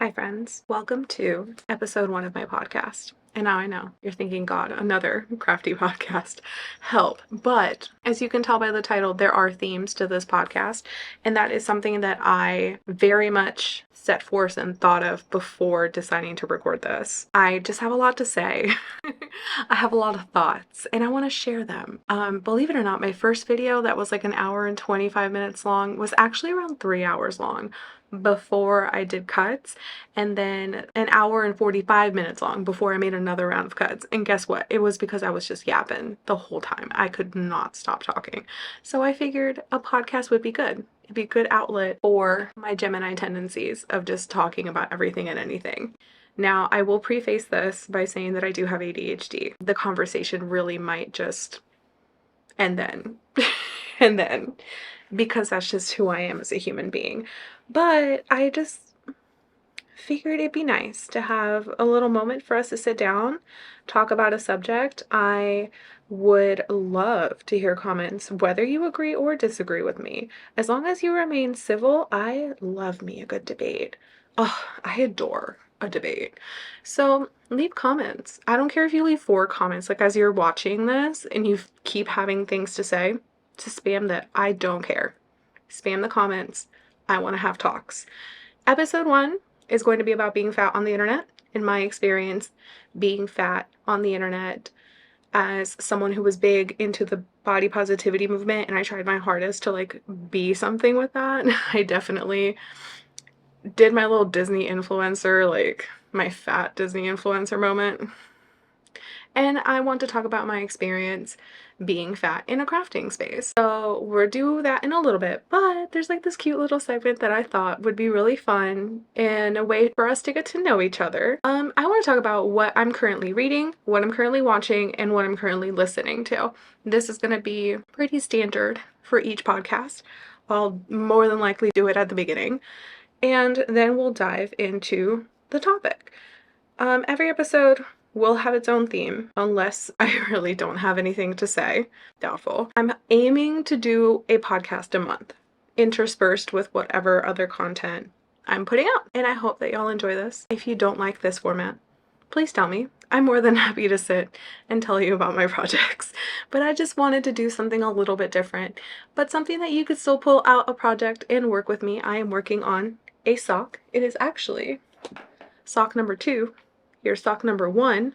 Hi, friends. Welcome to episode 1 of my podcast. And now I know you're thinking, God, another crafty podcast. Help. But as you can tell by the title, there are themes to this podcast. And that is something that I very much set forth and thought of before deciding to record this. I just have a lot to say. I have a lot of thoughts and I want to share them. Believe it or not, my first video that was like an hour and 25 minutes long was actually around 3 hours long before I did cuts, and then an hour and 45 minutes long before I made another round of cuts. And guess what? It was because I was just yapping the whole time. I could not stop talking. So I figured a podcast would be good. It'd be a good outlet for my Gemini tendencies of just talking about everything and anything. Now, I will preface this by saying that I do have ADHD. The conversation really might just and then and then because that's just who I am as a human being. But I just figured it'd be nice to have a little moment for us to sit down, talk about a subject. I would love to hear comments, whether you agree or disagree with me. As long as you remain civil, I love me a good debate. Oh, I adore a debate. So leave comments. I don't care if you leave 4 comments, like as you're watching this and you keep having things to say, to spam that. I don't care. Spam the comments. I want to have talks. Episode 1 is going to be about being fat on the internet. In my experience, being fat on the internet as someone who was big into the body positivity movement, and I tried my hardest to like be something with that. I definitely did my little Disney influencer, like my fat Disney influencer moment. And I want to talk about my experience being fat in a crafting space. So we'll do that in a little bit, but there's like this cute little segment that I thought would be really fun and a way for us to get to know each other. I want to talk about what I'm currently reading, what I'm currently watching, and what I'm currently listening to. This is going to be pretty standard for each podcast. I'll more than likely do it at the beginning, and then we'll dive into the topic. Every episode will have its own theme, unless I really don't have anything to say. Doubtful. I'm aiming to do a podcast a month, interspersed with whatever other content I'm putting out. And I hope that y'all enjoy this. If you don't like this format, please tell me. I'm more than happy to sit and tell you about my projects. But I just wanted to do something a little bit different, but something that you could still pull out a project and work with me. I am working on a sock. It is actually sock number 2. Here's sock number 1.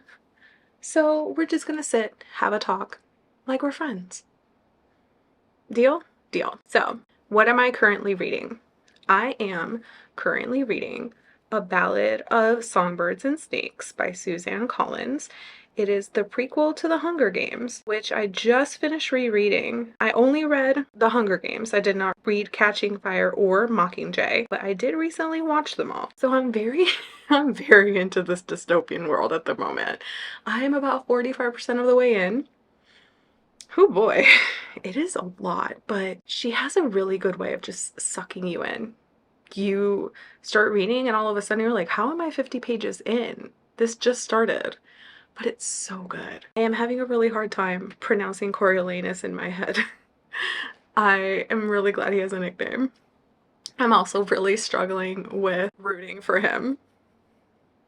So we're just gonna sit, have a talk, like we're friends. Deal? Deal. So, what am I currently reading? I am currently reading A Ballad of Songbirds and Snakes by Suzanne Collins. It is the prequel to The Hunger Games, which I just finished rereading. I only read The Hunger Games. I did not read Catching Fire or Mockingjay, but I did recently watch them all. So I'm very into this dystopian world at the moment. I'm about 45% of the way in. Oh boy, it is a lot, but she has a really good way of just sucking you in. You start reading and all of a sudden you're like, how am I 50 pages in? This just started. But it's so good. I am having a really hard time pronouncing Coriolanus in my head. I am really glad he has a nickname. I'm also really struggling with rooting for him.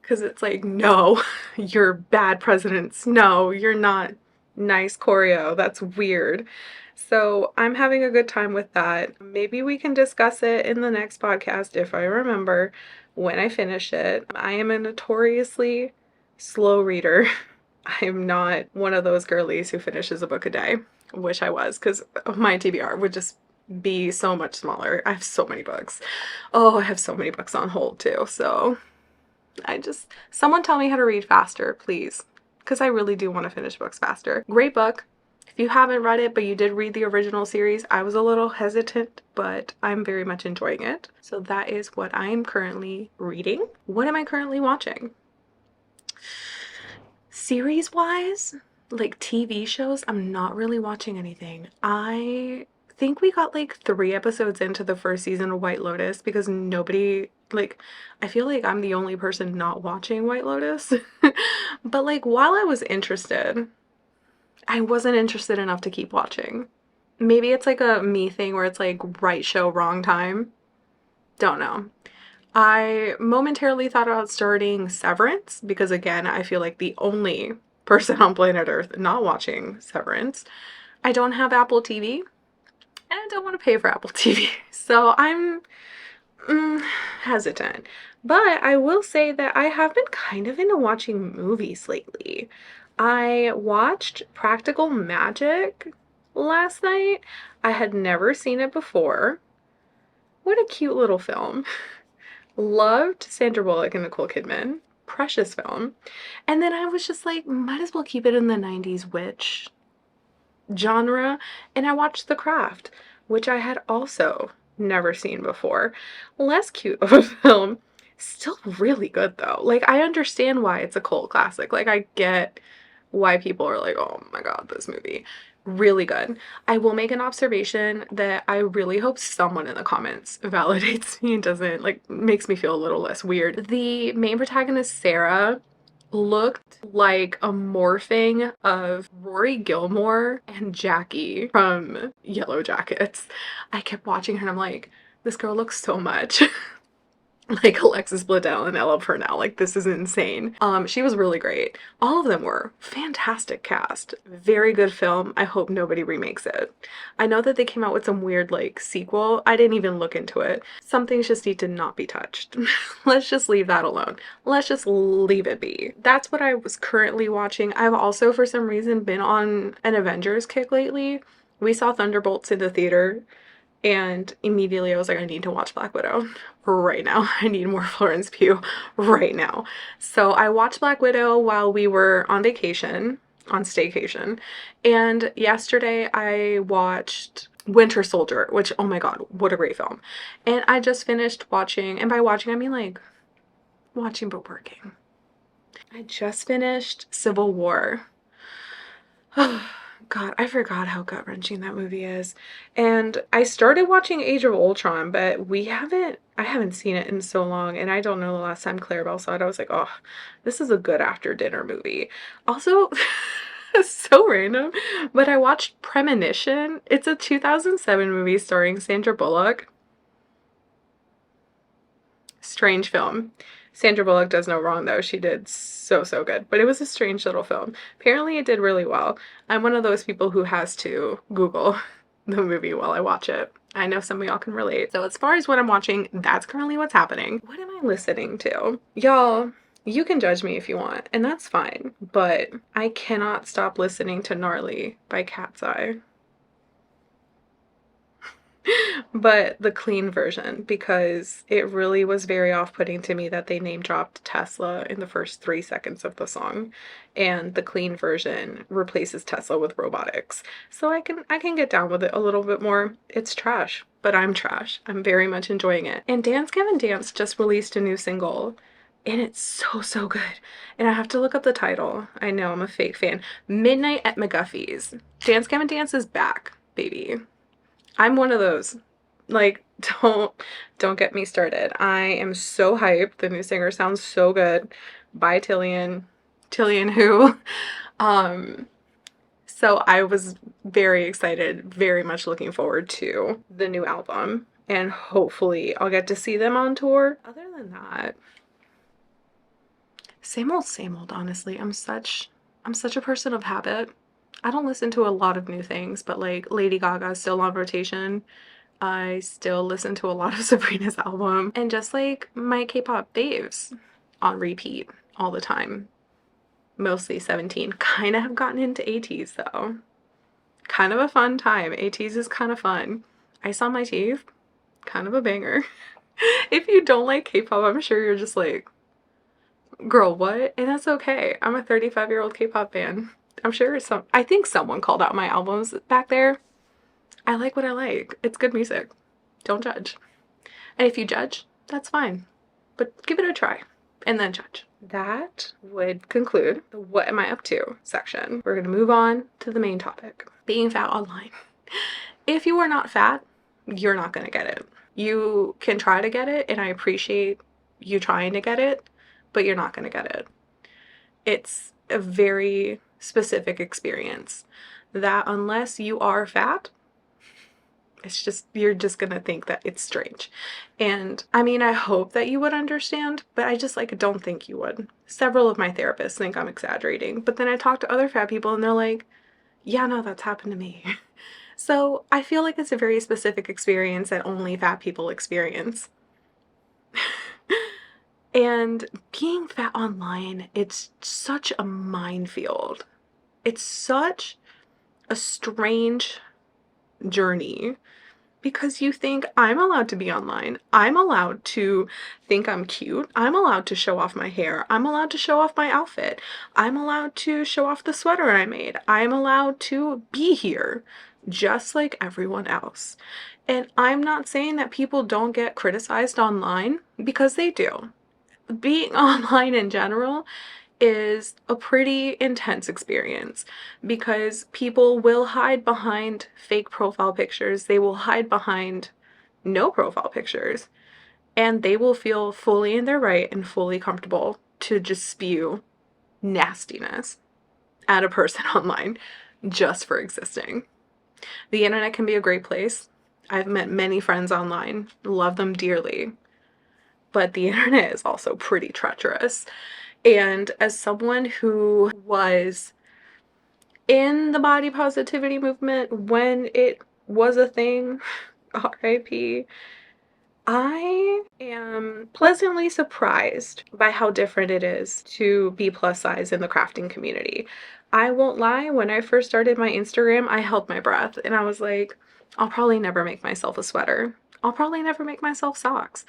Because it's like, no, you're bad presidents. No, you're not nice Corio. That's weird. So I'm having a good time with that. Maybe we can discuss it in the next podcast if I remember when I finish it. I am a notoriously slow reader. I'm not one of those girlies who finishes a book a day. Wish I was, because my TBR would just be so much smaller. I have so many books. Oh, I have so many books on hold too. So someone tell me how to read faster, please. Because I really do want to finish books faster. Great book. If you haven't read it, but you did read the original series, I was a little hesitant, but I'm very much enjoying it. So that is what I am currently reading. What am I currently watching? Series-wise, like TV shows, I'm not really watching anything. I think we got like 3 episodes into the first season of White Lotus because nobody, like, I feel like I'm the only person not watching White Lotus. But like, while I was interested, I wasn't interested enough to keep watching. Maybe it's like a me thing where it's like right show, wrong time. Don't know. I momentarily thought about starting Severance because, again, I feel like the only person on planet Earth not watching Severance. I don't have Apple TV and I don't want to pay for Apple TV. So I'm hesitant. But I will say that I have been kind of into watching movies lately. I watched Practical Magic last night. I had never seen it before. What a cute little film. Loved Sandra Bullock and Nicole Kidman. Precious film. And then I was just like, might as well keep it in the 90s witch genre. And I watched The Craft, which I had also never seen before. Less cute of a film. Still really good though. Like, I understand why it's a cult classic. Like, I get why people are like, oh my god, this movie. Really good. I will make an observation that I really hope someone in the comments validates me and doesn't, like, makes me feel a little less weird. The main protagonist, Sarah, looked like a morphing of Rory Gilmore and Jackie from Yellow Jackets. I kept watching her and I'm like, this girl looks so much like Alexis Bledel and Ella Purnell. Like, this is insane. She was really great. All of them were fantastic cast. Very good film. I hope nobody remakes it. I know that they came out with some weird, like, sequel. I didn't even look into it. Some things just need to not be touched. Let's just leave that alone. Let's just leave it be. That's what I was currently watching. I've also, for some reason, been on an Avengers kick lately. We saw Thunderbolts in the theater. And immediately I was like, I need to watch Black Widow right now. I need more Florence Pugh right now. So I watched Black Widow while we were on vacation, on staycation. And yesterday I watched Winter Soldier, which, oh my god, what a great film. And I just finished watching, and by watching I mean like watching but working. I just finished Civil War. God, I forgot how gut-wrenching that movie is. And I started watching Age of Ultron, but I haven't seen it in so long, and I don't know the last time Clarabelle saw it. I was like, oh, this is a good after-dinner movie. Also, so random, but I watched Premonition. It's a 2007 movie starring Sandra Bullock. Strange film. Sandra Bullock does no wrong though. She did so good. But it was a strange little film. Apparently it did really well. I'm one of those people who has to Google the movie while I watch it. I know some of y'all can relate. So as far as what I'm watching, that's currently what's happening. What am I listening to? Y'all, you can judge me if you want, and that's fine. But I cannot stop listening to Gnarly by Cat's Eye. But the clean version, because it really was very off-putting to me that they name dropped Tesla in the first 3 seconds of the song, and the clean version replaces Tesla with robotics. So I can get down with it a little bit more. It's trash, but I'm trash. I'm very much enjoying it. And Dance Gavin Dance just released a new single, and it's so good. And I have to look up the title. I know, I'm a fake fan. Midnight at McGuffey's. Dance Gavin Dance is back, baby. I'm one of those. Like, don't get me started. I am so hyped. The new singer sounds so good. By Tillian who? So I was very excited, very much looking forward to the new album, and hopefully I'll get to see them on tour. Other than that, same old, honestly. I'm such a person of habit. I don't listen to a lot of new things, but like Lady Gaga is still on rotation. I still listen to a lot of Sabrina's album, and just like my K-pop faves on repeat all the time. Mostly 17. Kind of have gotten into ATEEZ though. Kind of a fun time. ATEEZ is kind of fun. Ice on My Teeth, kind of a banger. If you don't like K-pop, I'm sure you're just like, girl, what? And that's okay. I'm a 35-year-old K-pop fan. I'm sure I think someone called out my albums back there. I like what I like. It's good music. Don't judge. And if you judge, that's fine. But give it a try and then judge. That would conclude the what am I up to section. We're going to move on to the main topic. Being fat online. If you are not fat, you're not going to get it. You can try to get it, and I appreciate you trying to get it, but you're not going to get it. It's a very specific experience that unless you are fat, It's just, you're just gonna think that it's strange. And I mean, I hope that you would understand, but I just like don't think you would. Several of my therapists think I'm exaggerating, but then I talk to other fat people and they're like, yeah, no, that's happened to me. So I feel like it's a very specific experience that only fat people experience. And being fat online, it's such a minefield. It's such a strange journey because you think I'm allowed to be online. I'm allowed to think I'm cute. I'm allowed to show off my hair. I'm allowed to show off my outfit. I'm allowed to show off the sweater I made. I'm allowed to be here just like everyone else. And I'm not saying that people don't get criticized online, because they do. Being online in general is a pretty intense experience because people will hide behind fake profile pictures. They will hide behind no profile pictures, and they will feel fully in their right and fully comfortable to just spew nastiness at a person online just for existing. The internet can be a great place. I've met many friends online, love them dearly, but the internet is also pretty treacherous. And as someone who was in the body positivity movement when it was a thing, RIP, I am pleasantly surprised by how different it is to be plus size in the crafting community. I won't lie, when I first started my Instagram, I held my breath and I was like, I'll probably never make myself a sweater. I'll probably never make myself socks.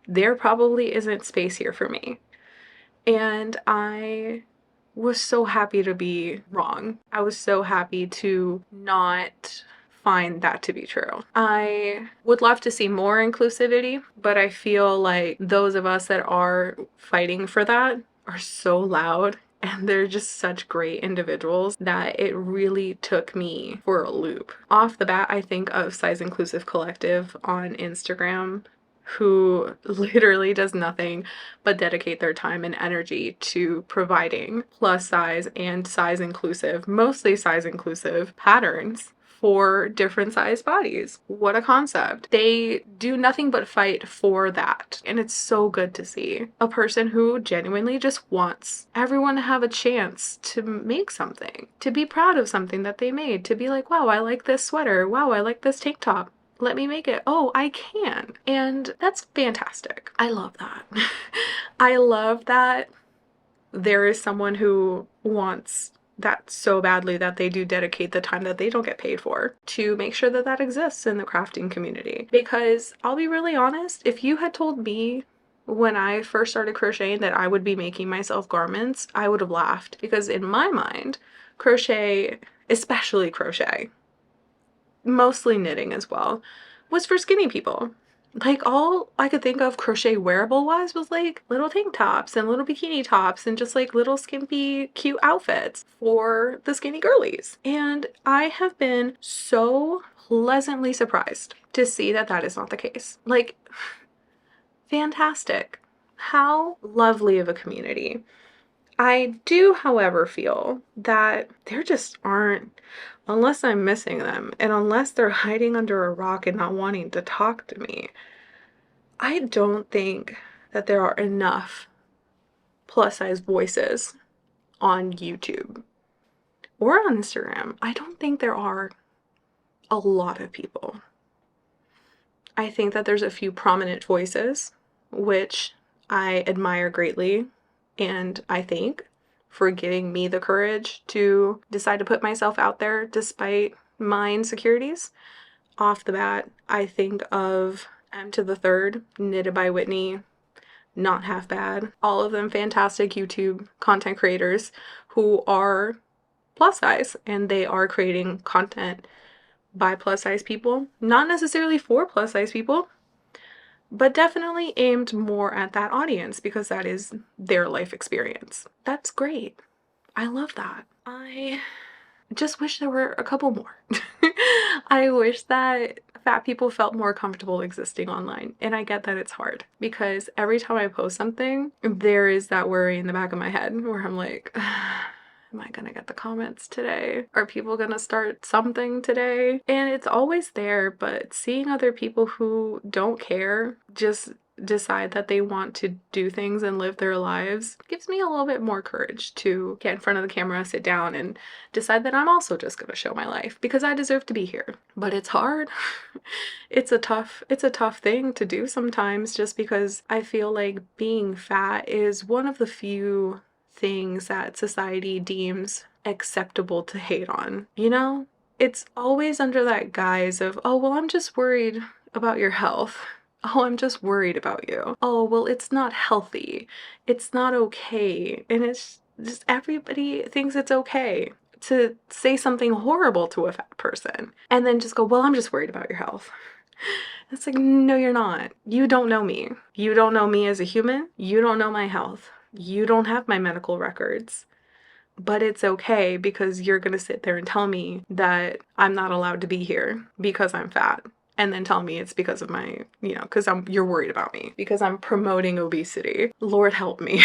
There probably isn't space here for me. And I was so happy to be wrong. I was so happy to not find that to be true. I would love to see more inclusivity, but I feel like those of us that are fighting for that are so loud and they're just such great individuals that it really took me for a loop. Off the bat, I think of Size Inclusive Collective on Instagram, who literally does nothing but dedicate their time and energy to providing plus size and size inclusive, mostly size inclusive patterns for different size bodies. What a concept. They do nothing but fight for that. And it's so good to see a person who genuinely just wants everyone to have a chance to make something, to be proud of something that they made, to be like, wow, I like this sweater. Wow, I like this tank top. Let me make it. Oh, I can. And that's fantastic. I love that. I love that there is someone who wants that so badly that they do dedicate the time that they don't get paid for to make sure that that exists in the crafting community. Because I'll be really honest, if you had told me when I first started crocheting that I would be making myself garments, I would have laughed. Because in my mind, crochet, especially crochet, mostly knitting as well, was for skinny people. Like, all I could think of crochet wearable wise was like little tank tops and little bikini tops and just like little skimpy cute outfits for the skinny girlies. And I have been so pleasantly surprised to see that that is not the case. Like, fantastic. How lovely of a community. I do, however, feel that there just aren't, unless I'm missing them, and unless they're hiding under a rock and not wanting to talk to me, I don't think that there are enough plus size voices on YouTube or on Instagram. I don't think there are a lot of people. I think that there's a few prominent voices, which I admire greatly, and I think for giving me the courage to decide to put myself out there despite my insecurities. Off the bat, I think of M to the Third, Knitted by Whitney, Not Half Bad. All of them fantastic YouTube content creators who are plus size, and they are creating content by plus size people. Not necessarily for plus size people, but definitely aimed more at that audience because that is their life experience. That's great. I love that. I just wish there were a couple more. I wish that fat people felt more comfortable existing online. And I get that it's hard because every time I post something, there is that worry in the back of my head where I'm like, Am I gonna get the comments today? Are people gonna start something today? And it's always there, but seeing other people who don't care just decide that they want to do things and live their lives gives me a little bit more courage to get in front of the camera, sit down, and decide that I'm also just gonna show my life because I deserve to be here. But it's hard. It's a tough thing to do sometimes, just because I feel like being fat is one of the few things that society deems acceptable to hate on, you know? It's always under that guise of, oh, well, I'm just worried about your health. Oh, I'm just worried about you. Oh, well, it's not healthy. It's not okay. And it's just everybody thinks it's okay to say something horrible to a fat person and then just go, well, I'm just worried about your health. It's like, no, you're not. You don't know me. You don't know me as a human. You don't know my health. You don't have my medical records. But it's okay because you're going to sit there and tell me that I'm not allowed to be here because I'm fat. And then tell me it's because of my, because you're worried about me because I'm promoting obesity. Lord help me.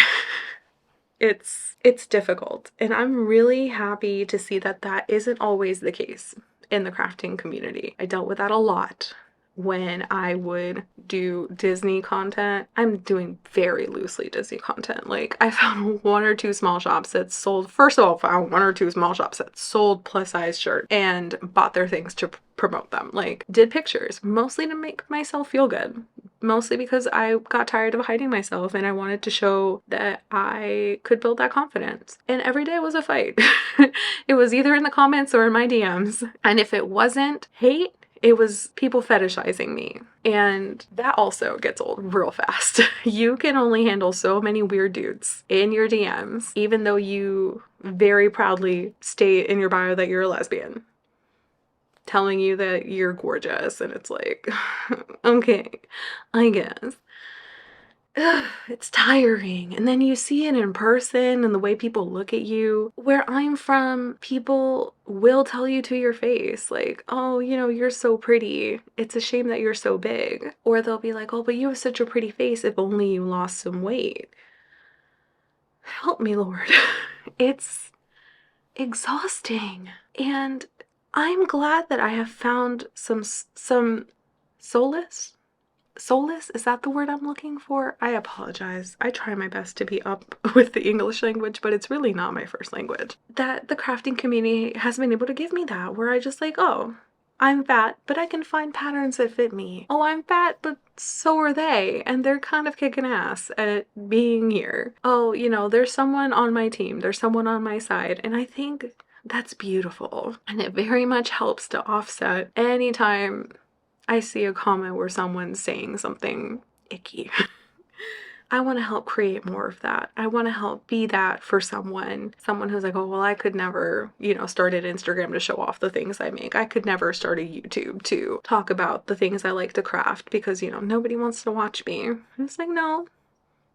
It's difficult. And I'm really happy to see that that isn't always the case in the crafting community. I dealt with that a lot when I would do Disney content. I'm doing very loosely Disney content. Like, I found one or two small shops that sold, first of all, found one or two small shops that sold plus size shirts and bought their things to promote them. Like, did pictures, mostly to make myself feel good. Mostly because I got tired of hiding myself and I wanted to show that I could build that confidence. And every day was a fight. It was either in the comments or in my DMs. And if it wasn't hate, it was people fetishizing me. And that also gets old real fast. You can only handle so many weird dudes in your DMs, even though you very proudly state in your bio that you're a lesbian, telling you that you're gorgeous. And it's like, okay, I guess. It's tiring. And then you see it in person and the way people look at you. Where I'm from, people will tell you to your face, like, oh, you're so pretty. It's a shame that you're so big. Or they'll be like, oh, but you have such a pretty face if only you lost some weight. Help me, Lord. It's exhausting. And I'm glad that I have found some solace. Solace? Is that the word I'm looking for? I apologize. I try my best to be up with the English language, but it's really not my first language. That the crafting community has been able to give me that, where I just like, oh, I'm fat, but I can find patterns that fit me. Oh, I'm fat, but so are they, and they're kind of kicking ass at being here. Oh, there's someone on my team, there's someone on my side, and I think that's beautiful. And it very much helps to offset anytime I see a comment where someone's saying something icky. I want to help create more of that. I want to help be that for someone who's like, oh, well, I could never, start an Instagram to show off the things I make. I could never start a YouTube to talk about the things I like to craft because, nobody wants to watch me. It's like, no,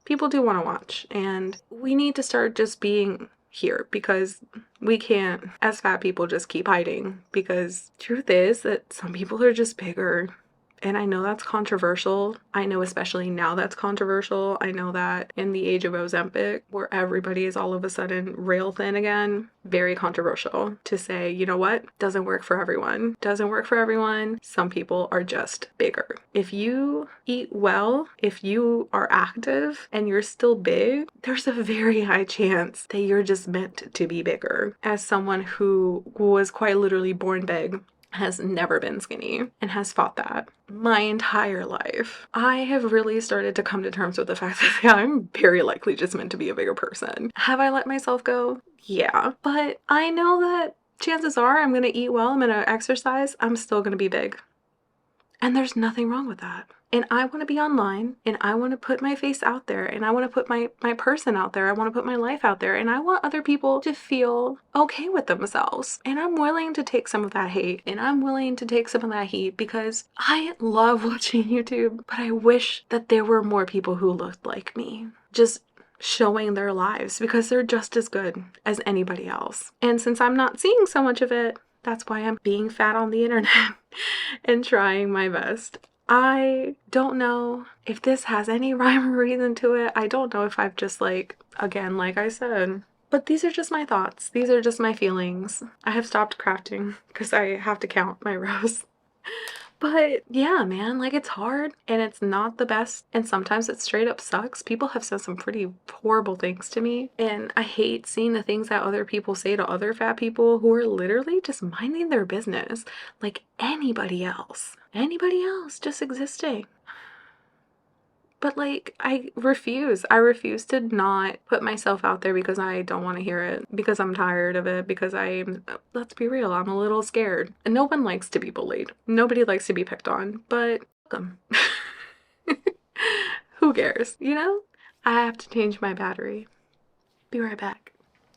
people do want to watch, and we need to start just being here because we can't, as fat people, just keep hiding, because truth is that some people are just bigger. And I know that's controversial. I know especially now that's controversial. I know that in the age of Ozempic, where everybody is all of a sudden rail thin again, very controversial to say, you know what, doesn't work for everyone. Doesn't work for everyone. Some people are just bigger. If you eat well, if you are active and you're still big, there's a very high chance that you're just meant to be bigger. As someone who was quite literally born big, has never been skinny, and has fought that my entire life, I have really started to come to terms with the fact that, yeah, I'm very likely just meant to be a bigger person. Have I let myself go? Yeah. But I know that chances are I'm going to eat well, I'm going to exercise, I'm still going to be big. And there's nothing wrong with that. And I want to be online, and I want to put my face out there, and I want to put my person out there. I want to put my life out there, and I want other people to feel okay with themselves. And I'm willing to take some of that hate, and I'm willing to take some of that heat, because I love watching YouTube, but I wish that there were more people who looked like me, just showing their lives, because they're just as good as anybody else. And since I'm not seeing so much of it, that's why I'm being fat on the internet and trying my best. I don't know if this has any rhyme or reason to it. I don't know if I've just again, like I said, But these are just my thoughts. These are just my feelings. I have stopped crafting because I have to count my rows. But yeah, man, like it's hard and it's not the best. And sometimes it straight up sucks. People have said some pretty horrible things to me. And I hate seeing the things that other people say to other fat people who are literally just minding their business like anybody else. Anybody else just existing. But like, I refuse. I refuse to not put myself out there because I don't want to hear it, because I'm tired of it, because let's be real, I'm a little scared. And no one likes to be bullied. Nobody likes to be picked on, but welcome. Who cares, you know? I have to change my battery. Be right back.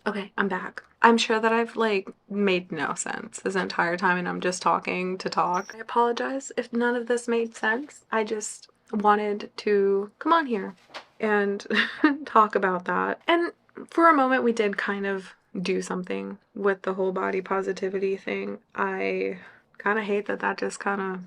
Okay, I'm back. I'm sure that I've like made no sense this entire time and I'm just talking to talk. I apologize if none of this made sense. I just wanted to come on here and talk about that. And for a moment we did kind of do something with the whole body positivity thing. I kind of hate that that just kind of,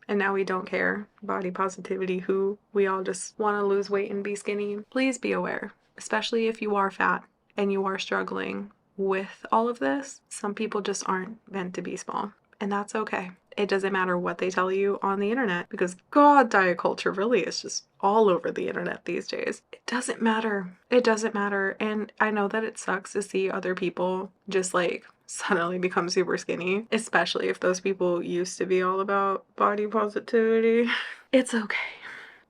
and now we don't care. Body positivity, who? We all just want to lose weight and be skinny. Please be aware, especially if you are fat and you are struggling with all of this. Some people just aren't meant to be small, and that's okay. It doesn't matter what they tell you on the internet, because God, diet culture really is just all over the internet these days. It doesn't matter. It doesn't matter. And I know that it sucks to see other people just like suddenly become super skinny, especially if those people used to be all about body positivity. It's okay.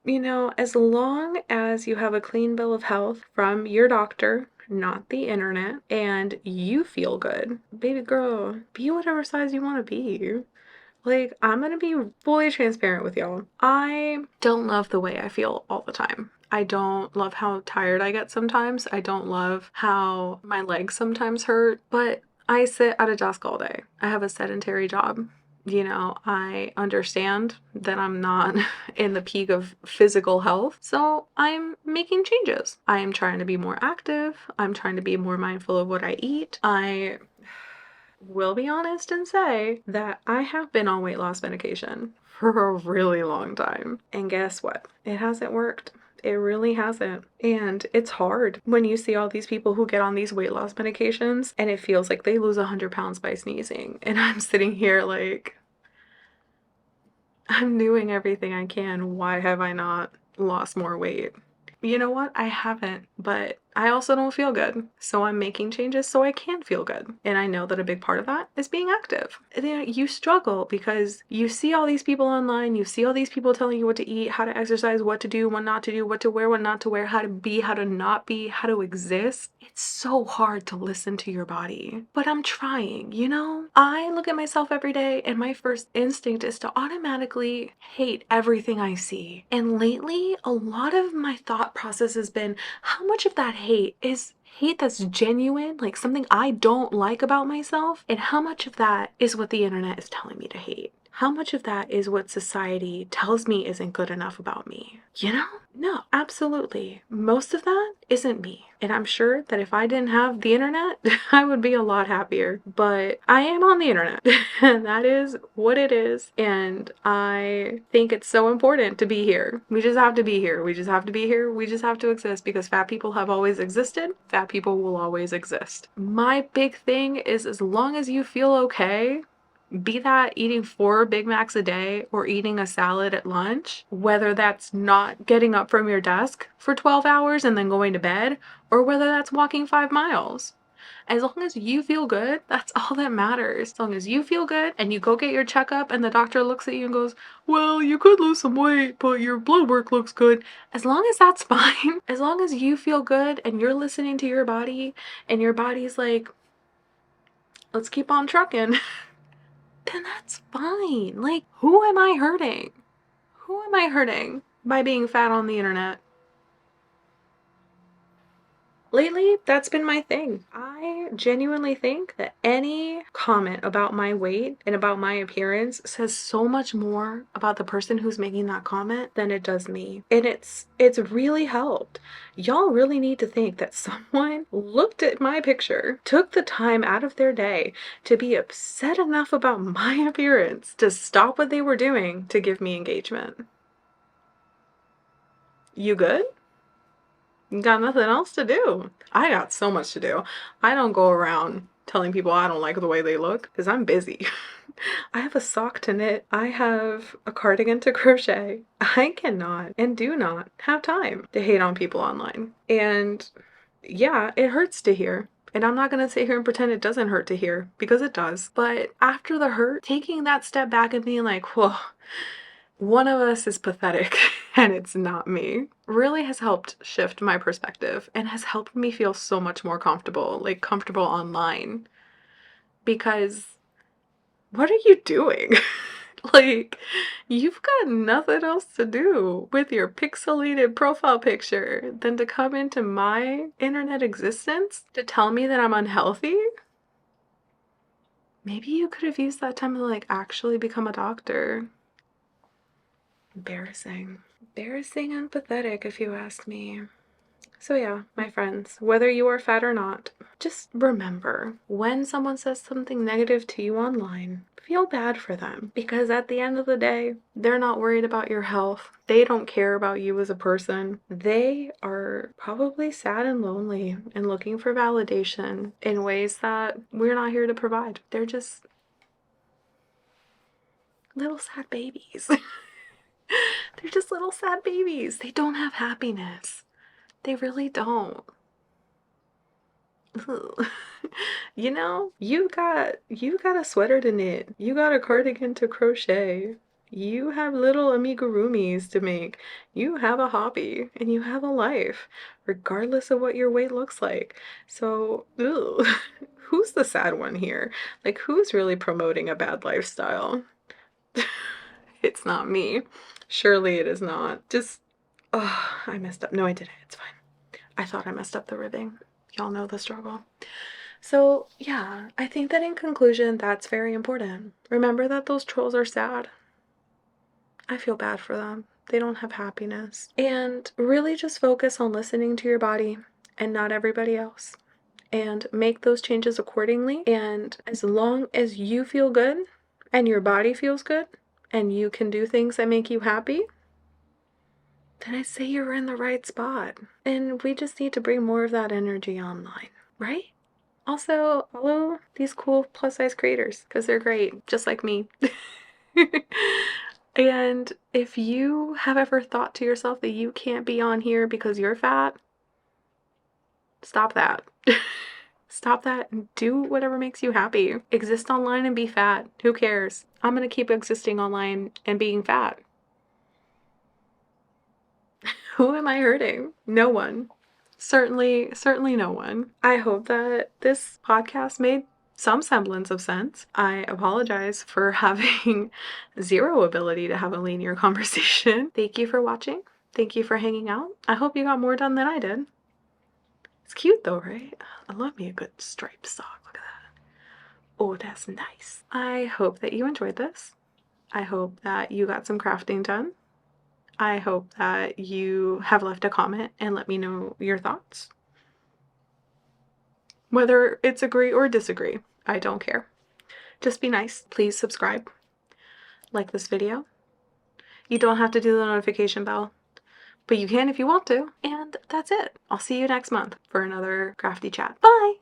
You know, as long as you have a clean bill of health from your doctor, not the internet, and you feel good, baby girl, be whatever size you want to be. Like, I'm gonna be fully transparent with y'all. I don't love the way I feel all the time. I don't love how tired I get sometimes. I don't love how my legs sometimes hurt, but I sit at a desk all day. I have a sedentary job. You know, I understand that I'm not in the peak of physical health, so I'm making changes. I am trying to be more active. I'm trying to be more mindful of what I eat. I will be honest and say that I have been on weight loss medication for a really long time. And guess what? It hasn't worked. It really hasn't. And it's hard when you see all these people who get on these weight loss medications and it feels like they lose 100 pounds by sneezing. And I'm sitting here like, I'm doing everything I can. Why have I not lost more weight? You know what? I haven't, but I also don't feel good. So I'm making changes so I can feel good. And I know that a big part of that is being active. And, you know, you struggle because you see all these people online, you see all these people telling you what to eat, how to exercise, what to do, what not to do, what to wear, what not to wear, how to be, how to not be, how to exist. It's so hard to listen to your body. But I'm trying, you know? I look at myself every day and my first instinct is to automatically hate everything I see. And lately, a lot of my thought process has been, how much of that hate is hate that's genuine, like something I don't like about myself, and how much of that is what the internet is telling me to hate? How much of that is what society tells me isn't good enough about me? You know? No, absolutely. Most of that isn't me. And I'm sure that if I didn't have the internet, I would be a lot happier. But I am on the internet, and that is what it is. And I think it's so important to be here. We just have to be here. We just have to be here. We just have to exist, because fat people have always existed. Fat people will always exist. My big thing is, as long as you feel okay, be that eating 4 Big Macs a day or eating a salad at lunch, whether that's not getting up from your desk for 12 hours and then going to bed, or whether that's walking 5 miles. As long as you feel good, that's all that matters. As long as you feel good and you go get your checkup and the doctor looks at you and goes, well, you could lose some weight, but your blood work looks good. As long as that's fine, as long as you feel good and you're listening to your body and your body's like, let's keep on trucking, then that's fine. Like, who am I hurting? Who am I hurting by being fat on the internet? Lately, that's been my thing. I genuinely think that any comment about my weight and about my appearance says so much more about the person who's making that comment than it does me. And it's really helped. Y'all really need to think that someone looked at my picture, took the time out of their day to be upset enough about my appearance to stop what they were doing to give me engagement. You good? Got nothing else to do. I got so much to do. I don't go around telling people I don't like the way they look because I'm busy. I have a sock to knit. I have a cardigan to crochet. I cannot and do not have time to hate on people online. And yeah, it hurts to hear. And I'm not going to sit here and pretend it doesn't hurt to hear, because it does. But after the hurt, taking that step back and being like, whoa, one of us is pathetic and it's not me, really has helped shift my perspective and has helped me feel so much more comfortable, like comfortable online. Because what are you doing? Like, you've got nothing else to do with your pixelated profile picture than to come into my internet existence to tell me that I'm unhealthy? Maybe you could have used that time to, like, actually become a doctor. Embarrassing. Embarrassing and pathetic, if you ask me. So yeah, my friends, whether you are fat or not, just remember, when someone says something negative to you online, feel bad for them, because at the end of the day, they're not worried about your health. They don't care about you as a person. They are probably sad and lonely and looking for validation in ways that we're not here to provide. They're just little sad babies. They're just little sad babies. They don't have happiness. They really don't. You know, you got a sweater to knit. You got a cardigan to crochet. You have little amigurumis to make. You have a hobby and you have a life, regardless of what your weight looks like. So, ew, who's the sad one here? Like, who's really promoting a bad lifestyle? It's not me. Surely it is not. Just, oh, I messed up. No, I didn't. It's fine. I thought I messed up the ribbing. Y'all know the struggle. So, yeah, I think that in conclusion, that's very important. Remember that those trolls are sad. I feel bad for them. They don't have happiness. And really just focus on listening to your body and not everybody else. And make those changes accordingly. And as long as you feel good and your body feels good and you can do things that make you happy, then I say you're in the right spot. And we just need to bring more of that energy online, right? Also, follow these cool plus size creators because they're great, just like me. And if you have ever thought to yourself that you can't be on here because you're fat, stop that. Stop that and do whatever makes you happy. Exist online and be fat. Who cares? I'm gonna keep existing online and being fat. Who am I hurting? No one. Certainly no one. I hope that this podcast made some semblance of sense. I apologize for having zero ability to have a linear conversation. Thank you for watching. Thank you for hanging out. I hope you got more done than I did. It's cute though, right? I love me a good striped sock. Look at that. Oh, that's nice. I hope that you enjoyed this. I hope that you got some crafting done. I hope that you have left a comment and let me know your thoughts. Whether it's agree or disagree, I don't care. Just be nice. Please subscribe. Like this video. You don't have to do the notification bell, but you can if you want to. And that's it. I'll see you next month for another crafty chat. Bye!